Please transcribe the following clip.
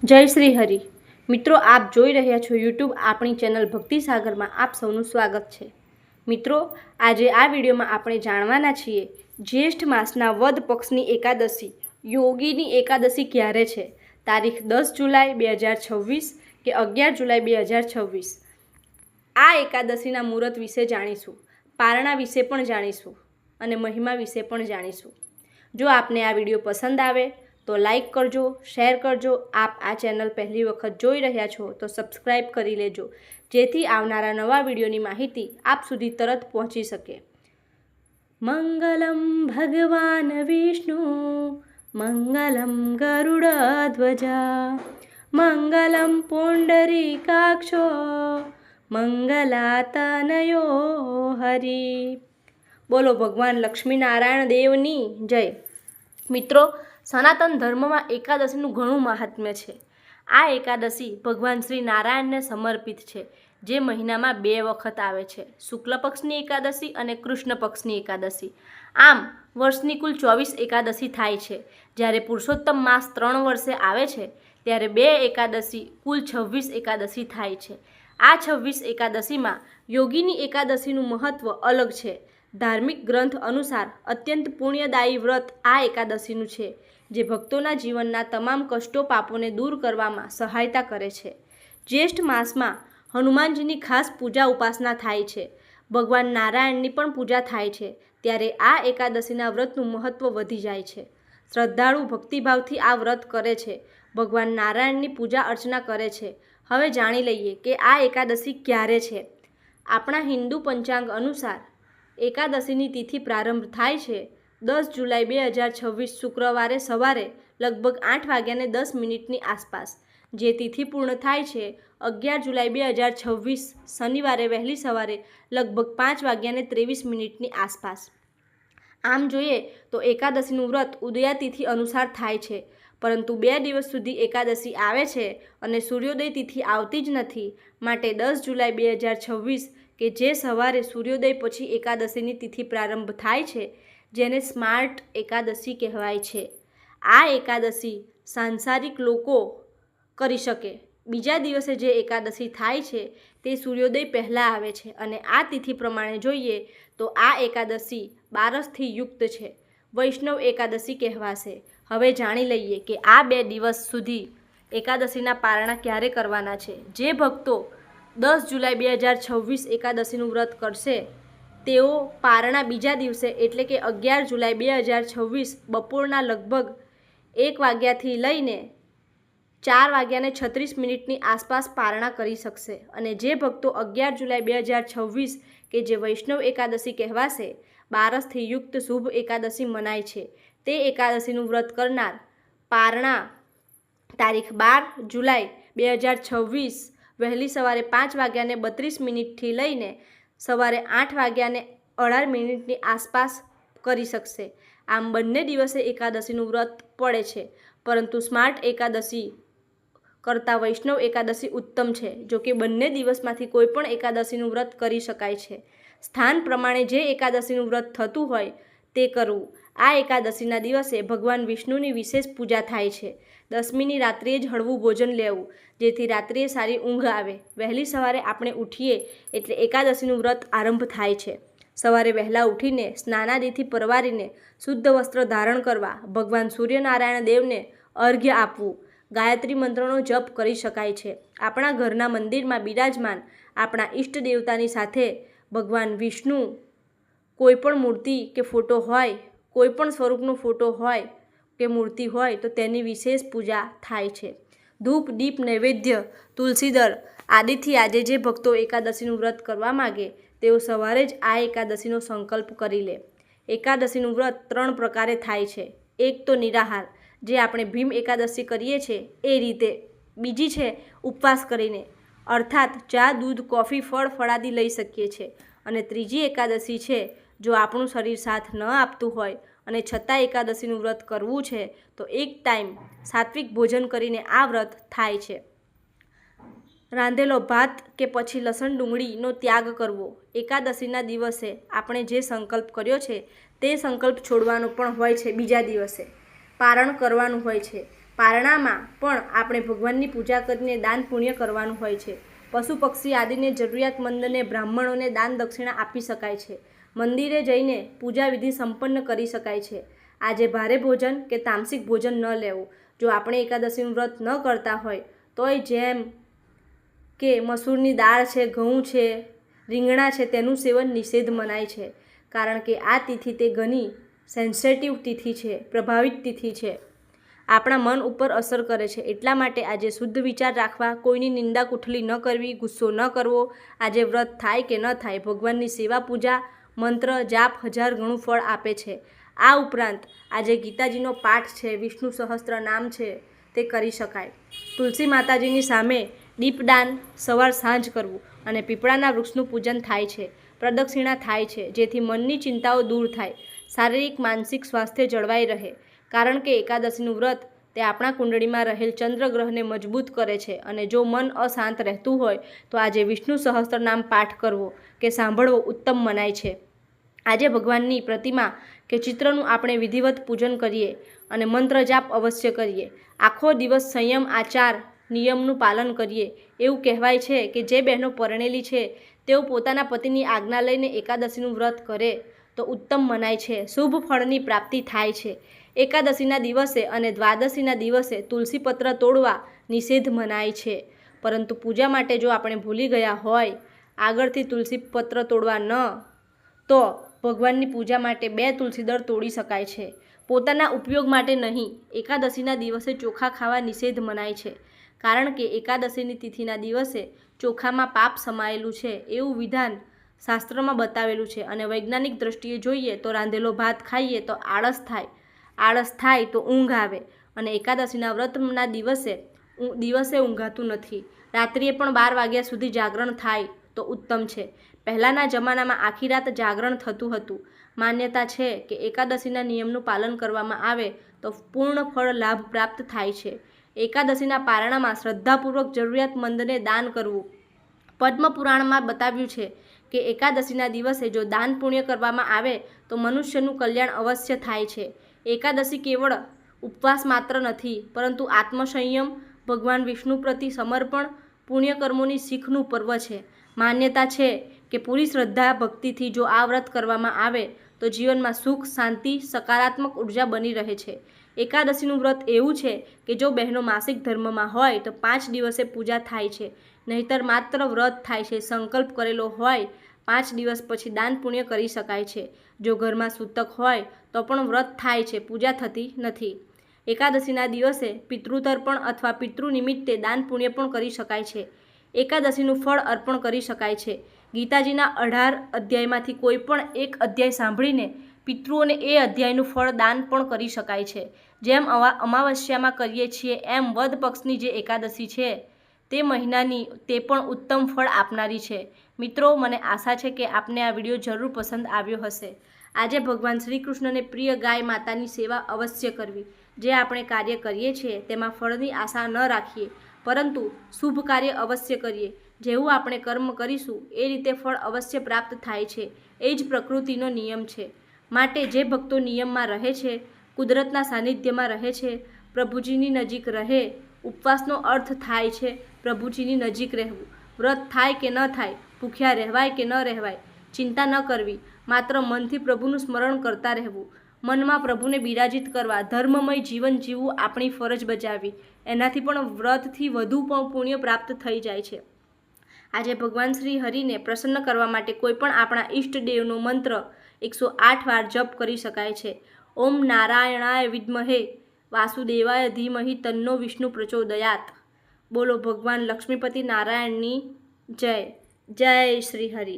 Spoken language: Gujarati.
જય શ્રી હરિ મિત્રો, આપ જોઈ રહ્યા છો યુટ્યુબ આપણી ચેનલ ભક્તિ સાગરમાં આપ સૌનું સ્વાગત છે। મિત્રો, આજે આ વિડીયોમાં આપણે જાણવાના છીએ જ્યેષ્ઠ માસના વદ પક્ષની એકાદશી યોગીની એકાદશી ક્યારે છે। તારીખ 10 જુલાઈ 2026 કે 11 જુલાઈ 2026। આ એકાદશીના મુહૂર્ત વિશે જાણીશું, પારણા વિશે પણ જાણીશું અને મહિમા વિશે પણ જાણીશું। જો આપને આ વિડીયો પસંદ આવે તો લાઈક કરજો, શેર કરજો। આપ આ ચેનલ પહેલી વખત જોઈ રહ્યા છો તો સબસ્ક્રાઈબ કરી લેજો, જેથી આવનારા નવા વિડીયોની માહિતી આપ સુધી તરત પહોંચી શકે। મંગલમ ભગવાન વિષ્ણુ મંગલમ ગરુડધ્વજા મંગલમ પુંડરીકાક્ષો મંગલાતનયો હરિ। બોલો ભગવાન લક્ષ્મીનારાયણ દેવની જય। મિત્રો, સનાતન ધર્મમાં એકાદશીનું ઘણું મહાત્મ્ય છે। આ એકાદશી ભગવાન શ્રી નારાયણને સમર્પિત છે, જે મહિનામાં 2 વખત આવે છે, શુક્લ પક્ષની એકાદશી અને કૃષ્ણ પક્ષની એકાદશી। આમ વર્ષની કુલ 24 એકાદશી થાય છે। જ્યારે પુરુષોત્તમ માસ 3 વર્ષે આવે છે ત્યારે 2 એકાદશી કુલ 26 એકાદશી થાય છે। આ 26 એકાદશીમાં યોગીની એકાદશીનું મહત્ત્વ અલગ છે। ધાર્મિક ગ્રંથ અનુસાર અત્યંત પુણ્યદાયી વ્રત આ એકાદશીનું છે, જે ભક્તોના જીવનના તમામ કષ્ટો પાપોને દૂર કરવામાં સહાયતા કરે છે। જ્યેષ્ઠ માસમાં હનુમાનજીની ખાસ પૂજા ઉપાસના થાય છે, ભગવાન નારાયણની પણ પૂજા થાય છે। ત્યારે આ એકાદશીના વ્રતનું મહત્ત્વ વધી જાય છે। શ્રદ્ધાળુ ભક્તિભાવથી આ વ્રત કરે છે, ભગવાન નારાયણની પૂજા અર્ચના કરે છે। હવે જાણી લઈએ કે આ એકાદશી ક્યારે છે। આપણા હિન્દુ પંચાંગ અનુસાર એકાદશીની તિથિ પ્રારંભ થાય છે 10 જુલાઈ 2026 શુક્રવારે સવારે લગભગ 8:10 આસપાસ, જે તિથિ પૂર્ણ થાય છે 11 જુલાઈ 2026 શનિવારે વહેલી સવારે લગભગ 5:23 આસપાસ। આમ જોઈએ તો એકાદશીનું વ્રત ઉદયાતિથિ અનુસાર થાય છે, પરંતુ 2 દિવસ સુધી એકાદશી આવે છે અને સૂર્યોદય તિથિ આવતી જ નથી। માટે 10 જુલાઈ 2026 કે જે સવારે સૂર્યોદય પછી એકાદશીની તિથિ પ્રારંભ થાય છે, જેને સ્માર્ટ એકાદશી કહેવાય છે। આ એકાદશી સાંસારિક લોકો કરી શકે। બીજા દિવસે જે એકાદશી થાય છે તે સૂર્યોદય પહેલાં આવે છે, અને આ તિથિ પ્રમાણે જોઈએ તો આ એકાદશી બારસથી યુક્ત છે, વૈષ્ણવ એકાદશી કહેવાશે। હવે જાણી લઈએ કે આ 2 દિવસ સુધી એકાદશીના પારણા ક્યારે કરવાના છે। જે ભક્તો 10 જુલાઈ 2026 એકાદશીનું વ્રત કરશે તેઓ પારણા બીજા દિવસે એટલે કે 11 જુલાઈ 2026 બપોરના લગભગ 1 વાગ્યાથી લઈને 4:36 આસપાસ પારણા કરી શકશે। અને જે ભક્તો 11 જુલાઈ 2026 કે જે વૈષ્ણવ એકાદશી કહેવાશે, બારસથી યુક્ત શુભ એકાદશી મનાય છે, તે એકાદશીનું વ્રત કરનાર પારણા તારીખ 12 જુલાઈ 2026 વહેલી સવારે 5:32 લઈને સવારે 8:18 આસપાસ કરી શકશે। આમ બંને દિવસે એકાદશીનું વ્રત પડે છે, પરંતુ સ્માર્ટ એકાદશી કરતાં વૈષ્ણવ એકાદશી ઉત્તમ છે। જો કે બંને દિવસમાંથી કોઈ પણ એકાદશીનું વ્રત કરી શકાય છે। સ્થાન પ્રમાણે જે એકાદશીનું વ્રત થતું હોય તે કરવું। આ એકાદશીના દિવસે ભગવાન વિષ્ણુની વિશેષ પૂજા થાય છે। દસમીની રાત્રિએ જ હળવું ભોજન લેવું, જેથી રાત્રિએ સારી ઊંઘ આવે। વહેલી સવારે આપણે ઉઠીએ એટલે એકાદશીનું વ્રત આરંભ થાય છે। સવારે વહેલા ઉઠીને સ્નાનાદિથી પરવારીને શુદ્ધ વસ્ત્ર ધારણ કરવા, ભગવાન સૂર્યનારાયણ દેવને અર્ઘ્ય આપવું, ગાયત્રી મંત્રનો જપ કરી શકાય છે। આપણા ઘરના મંદિરમાં બિરાજમાન આપણા ઈષ્ટ દેવતાની સાથે ભગવાન વિષ્ણુ કોઈ પણ મૂર્તિ કે ફોટો હોય, કોઈ પણ સ્વરૂપનો ફોટો હોય કે મૂર્તિ હોય તો તેની વિશેષ પૂજા થાય છે। ધૂપ, દીપ, નૈવેદ્ય, તુલસીદળ આદિથી આજે જે ભક્તો એકાદશીનું વ્રત કરવા માગે તેઓ સવારે જ આ એકાદશીનો સંકલ્પ કરી લે। એકાદશીનું વ્રત 3 પ્રકારે થાય છે। એક તો નિરાહાર, જે આપણે ભીમ એકાદશી કરીએ છીએ એ રીતે। બીજી છે ઉપવાસ કરીને, અર્થાત ચા, દૂધ, કોફી, ફળ, ફળાદી લઈ શકીએ છીએ। અને ત્રીજી એકાદશી છે જો આપણું શરીર સાથ ન આપતું હોય અને છતાં એકાદશીનું વ્રત કરવું છે તો એક ટાઈમ સાત્વિક ભોજન કરીને આ વ્રત થાય છે। રાંધેલો ભાત કે પછી લસણ ડુંગળીનો ત્યાગ કરવો। એકાદશીના દિવસે આપણે જે સંકલ્પ કર્યો છે તે સંકલ્પ છોડવાનો પણ હોય છે। બીજા દિવસે પારણ કરવાનું હોય છે। પારણામાં પણ આપણે ભગવાનની પૂજા કરીને દાન પુણ્ય કરવાનું હોય છે. પશુ પક્ષી આદિને જરૂરિયાતમંદને બ્રાહ્મણોને દાન દક્ષિણા આપી શકાય છે. મંદિરે જઈને પૂજા વિધિ સંપન્ન કરી શકાય છે. આજે ભારે ભોજન કે તામસિક ભોજન ન લેવું. જો આપણે એકાદશીનું વ્રત ન કરતા હોય તોય જેમ કે મસૂરની દાળ છે, ઘઉં છે, રીંગણા છે, તેનું સેવન નિષેધ મનાય છે. કારણ કે આ તિથિ તે ઘણી સેન્સેટિવ તિથિ છે, પ્રભાવિત તિથિ છે, આપણા મન ઉપર અસર કરે છે. એટલા માટે આજે શુદ્ધ વિચાર રાખવા, કોઈની નિંદા કુઠલી ન કરવી, ગુસ્સો ન કરવો. આજે વ્રત થાય કે ન થાય, ભગવાનની સેવા પૂજા, મંત્ર જાપ 1000 ગણું ફળ આપે છે. આ ઉપરાંત આજે ગીતાજીનો પાઠ છે, વિષ્ણુ સહસ્ત્ર નામ છે, તે કરી શકાય. તુલસી માતાજીની સામે દીપદાન સવાર સાંજ કરવું અને પીપળાના વૃક્ષનું પૂજન થાય છે, પ્રદક્ષિણા થાય છે, જેથી મનની ચિંતાઓ દૂર થાય, શારીરિક માનસિક સ્વાસ્થ્ય જળવાઈ રહે. કારણ કે એકાદશીનું વ્રત તે આપણા કુંડળીમાં રહેલ ચંદ્રગ્રહને મજબૂત કરે છે. અને જો મન અશાંત રહેતું હોય તો આજે વિષ્ણુ સહસ્ત્ર નામ પાઠ કરવો કે સાંભળવો ઉત્તમ મનાય છે. આજે ભગવાનની પ્રતિમા કે ચિત્રનું આપણે વિધિવત પૂજન કરીએ અને મંત્ર જાપ અવશ્ય કરીએ. આખો દિવસ સંયમ આચાર નિયમનું પાલન કરીએ. એવું કહેવાય છે કે જે બહેનો પરણેલી છે તેઓ પોતાના પતિની આજ્ઞા લઈને એકાદશીનું વ્રત કરે તો ઉત્તમ મનાય છે, શુભ ફળની પ્રાપ્તિ થાય છે. એકાદશીના દિવસે અને દ્વાદશીના દિવસે તુલસીપત્ર તોડવા નિષેધ મનાય છે. પરંતુ પૂજા માટે જો આપણે ભૂલી ગયા હોય આગળથી તુલસીપત્ર તોડવા ન, તો ભગવાનની પૂજા માટે 2 તુલસીદળ તોડી શકાય છે, પોતાના ઉપયોગ માટે નહીં. એકાદશીના દિવસે ચોખા ખાવા નિષેધ મનાય છે. કારણ કે એકાદશીની તિથિના દિવસે ચોખામાં પાપ સમાયેલું છે એવું વિધાન શાસ્ત્રમાં બતાવેલું છે. અને વૈજ્ઞાનિક દ્રષ્ટિએ જોઈએ તો રાંધેલો ભાત ખાઈએ તો આળસ થાય તો ઊંઘ આવે. અને એકાદશીના વ્રતના દિવસે ઊંઘાતું નથી. રાત્રિએ પણ 12 વાગ્યા સુધી જાગરણ થાય તો ઉત્તમ છે. પહેલાંના જમાનામાં આખી રાત જાગરણ થતું હતું. માન્યતા છે કે એકાદશીના નિયમનું પાલન કરવામાં આવે તો પૂર્ણ ફળ લાભ પ્રાપ્ત થાય છે. એકાદશીના પારણામાં શ્રદ્ધાપૂર્વક જરૂરિયાતમંદને દાન કરવું. પદ્મ પુરાણમાં બતાવ્યું છે કે એકાદશીના દિવસે જો દાન પુણ્ય કરવામાં આવે તો મનુષ્યનું કલ્યાણ અવશ્ય થાય છે. એકાદશી કેવળ ઉપવાસ માત્ર નથી, પરંતુ આત્મસંયમ, ભગવાન વિષ્ણુ પ્રતિ સમર્પણ, પુણ્યકર્મોની શીખનું પર્વ છે. માન્યતા છે કે પૂરી શ્રદ્ધા ભક્તિથી જો આ વ્રત કરવામાં આવે તો જીવનમાં સુખ, શાંતિ, સકારાત્મક ઉર્જા બની રહે છે. એકાદશીનું વ્રત એવું છે કે જો બહેનો માસિક ધર્મમાં હોય તો 5 દિવસે પૂજા થાય છે, નહીતર માત્ર વ્રત થાય છે. સંકલ્પ કરેલો હોય 5 દિવસ પછી દાન પુણ્ય કરી શકાય છે. જો ઘરમાં સૂતક હોય તો પણ વ્રત થાય છે, પૂજા થતી નથી. એકાદશીના દિવસે પિતૃતર્પણ અથવા પિતૃ નિમિત્તે દાન પુણ્ય પણ કરી શકાય છે. એકાદશીનું ફળ અર્પણ કરી શકાય છે. ગીતાજીના 18 અધ્યાયમાંથી કોઈ પણ એક અધ્યાય સાંભળીને પિતૃઓને એ અધ્યાયનું ફળ દાન પણ કરી શકાય છે. જેમ અમાવસ્યામાં કરીએ છીએ એમ વદ પક્ષની જે એકાદશી છે તે મહિનાની તે પણ ઉત્તમ ફળ આપનારી છે. મિત્રો, મને આશા છે કે આપને આ વિડીયો જરૂર પસંદ આવ્યો હશે. આજે ભગવાન શ્રી કૃષ્ણને પ્રિય ગાય માતાની સેવા અવશ્ય કરવી. જે આપણે કાર્ય કરીએ છીએ તેમાં ફળની આશા ન રાખીએ, પરંતુ શુભ કાર્ય અવશ્ય કરીએ. જેવું આપણે કર્મ કરીશું એ રીતે ફળ અવશ્ય પ્રાપ્ત થાય છે. એ જ પ્રકૃતિનો નિયમ છે. માટે જે ભક્તો નિયમમાં રહે છે, કુદરતના સાનિધ્યમાં રહે છે, પ્રભુજીની નજીક રહે. ઉપવાસનો અર્થ થાય છે પ્રભુજીની નજીક રહેવું. વ્રત થાય કે ન થાય, ભૂખ્યા રહેવાય કે ન રહેવાય, ચિંતા ન કરવી, માત્ર મનથી પ્રભુનું સ્મરણ કરતા રહેવું. મનમાં પ્રભુને બિરાજિત કરવા, ધર્મમય જીવન જીવવું, આપણી ફરજ બજાવવી. એનાથી પણ વ્રતથી વધુ પણ પુણ્ય પ્રાપ્ત થઈ જાય છે. આજે ભગવાન શ્રી હરિને પ્રસન્ન કરવા માટે કોઈ પણ આપણા ઈષ્ટદેવનો મંત્ર 108 વાર જપ કરી શકાય છે. ઓમ નારાયણાય વિદ્મહે વાસુદેવાય ધીમહિ તન્નો વિષ્ણુ પ્રચોદયાત. બોલો ભગવાન લક્ષ્મીપતિ નારાયણની જય. જય શ્રી હરિ.